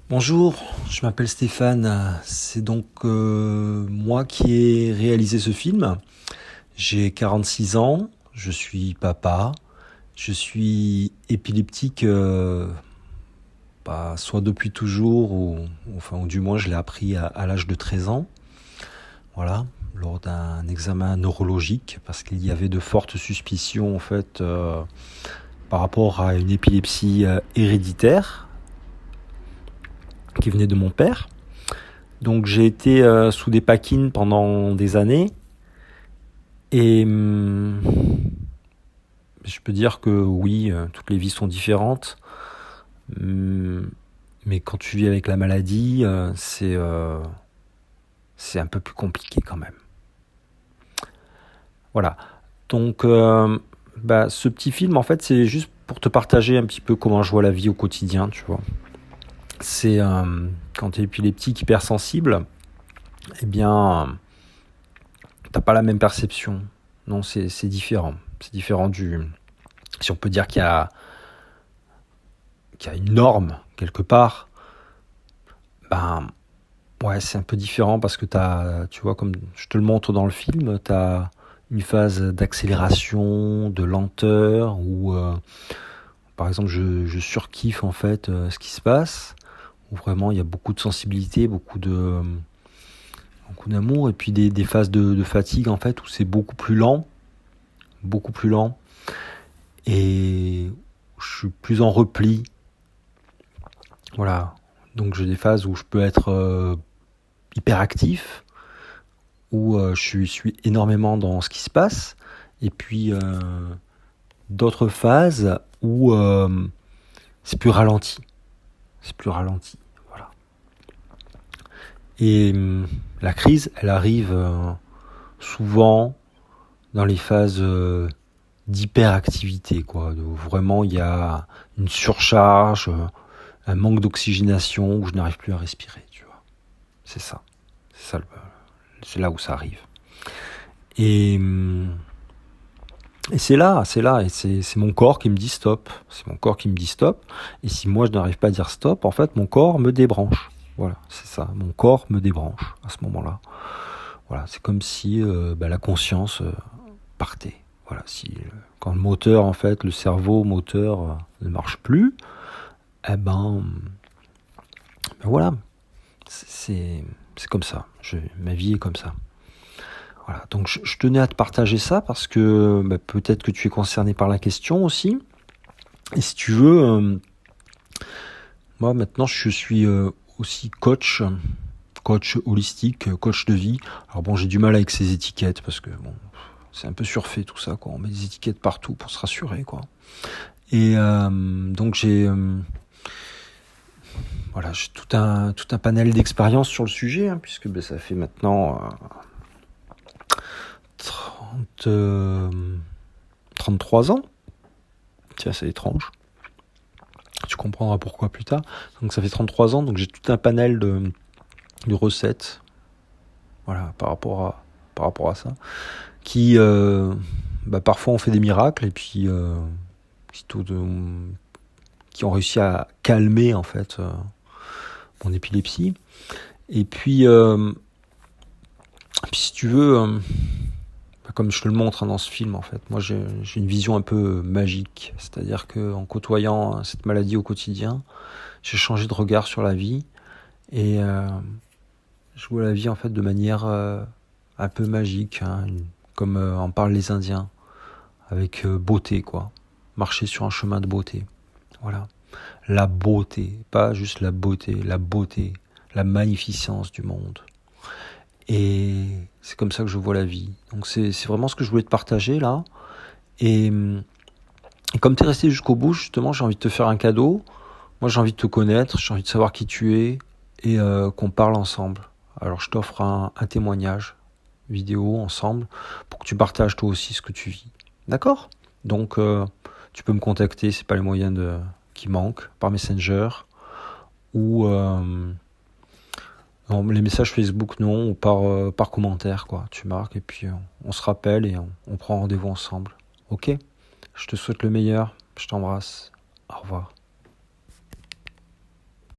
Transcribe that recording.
Bonjour, je m'appelle Stéphane. C'est donc moi qui ai réalisé ce film. J'ai 46 ans, je suis papa, je suis épileptique, soit depuis toujours, ou du moins je l'ai appris à l'âge de 13 ans, voilà, lors d'un examen neurologique, parce qu'il y avait de fortes suspicions en fait par rapport à une épilepsie héréditaire qui venait de mon père. Donc j'ai été sous des paquines pendant des années et je peux dire que oui, toutes les vies sont différentes, hum, mais quand tu vis avec la maladie, c'est un peu plus compliqué quand même. Voilà. Donc ce petit film en fait c'est juste pour te partager un petit peu comment je vois la vie au quotidien, tu vois. C'est quand tu es épileptique hypersensible, eh bien t'as pas la même perception. Non, c'est différent. C'est différent du. Si on peut dire qu'il y a une norme quelque part, ben ouais, c'est un peu différent parce que tu vois, comme je te le montre dans le film, t'as une phase d'accélération, de lenteur, où par exemple je surkiffe en fait ce qui se passe, où vraiment il y a beaucoup de sensibilité, beaucoup d'amour, et puis des phases de fatigue en fait où c'est beaucoup plus lent, et je suis plus en repli. Voilà. Donc j'ai des phases où je peux être hyperactif, où je suis énormément dans ce qui se passe, et puis d'autres phases où c'est plus ralenti. C'est plus ralenti. Voilà. Et la crise, elle arrive souvent dans les phases d'hyperactivité, quoi. Où vraiment il y a une surcharge, un manque d'oxygénation, où je n'arrive plus à respirer, tu vois. C'est ça. C'est là où ça arrive. Et, et et c'est mon corps qui me dit stop. C'est mon corps qui me dit stop. Et si moi je n'arrive pas à dire stop, en fait, mon corps me débranche. Voilà, c'est ça. Mon corps me débranche à ce moment-là. Voilà, c'est comme si la conscience partait. Voilà, quand le moteur, en fait, le cerveau moteur ne marche plus, eh ben voilà, c'est comme ça. Ma vie est comme ça. Voilà, donc je tenais à te partager ça parce que peut-être que tu es concerné par la question aussi. Et si tu veux, moi maintenant je suis aussi coach holistique, coach de vie. Alors bon, j'ai du mal avec ces étiquettes parce que bon, c'est un peu surfait tout ça, quoi. On met des étiquettes partout pour se rassurer, quoi. Et donc j'ai tout un panel d'expériences sur le sujet, hein, puisque ça fait maintenant 33 ans. Tiens, c'est étrange. Tu comprendras pourquoi plus tard. Donc ça fait 33 ans, donc j'ai tout un panel de recettes, voilà, par rapport à ça, qui parfois ont fait des miracles, et puis qui ont réussi à calmer en fait mon épilepsie. Et puis si tu veux, comme je te le montre dans ce film, en fait, moi j'ai une vision un peu magique, c'est-à-dire qu'en côtoyant cette maladie au quotidien, j'ai changé de regard sur la vie, et je vois la vie en fait de manière un peu magique, hein, comme en parlent les Indiens, avec beauté, quoi. Marcher sur un chemin de beauté. Voilà. La beauté, pas juste la beauté, la magnificence du monde. Et c'est comme ça que je vois la vie. Donc c'est vraiment ce que je voulais te partager là. Et comme tu es resté jusqu'au bout, justement, j'ai envie de te faire un cadeau. Moi, j'ai envie de te connaître, j'ai envie de savoir qui tu es, et qu'on parle ensemble. Alors je t'offre un témoignage vidéo ensemble pour que tu partages toi aussi ce que tu vis. D'accord ? Donc tu peux me contacter, c'est pas les moyens qui manquent, par Messenger, ou les messages Facebook non, ou par commentaire, quoi. Tu marques et puis on se rappelle et on prend rendez-vous ensemble. Ok ? Je te souhaite le meilleur, je t'embrasse. Au revoir.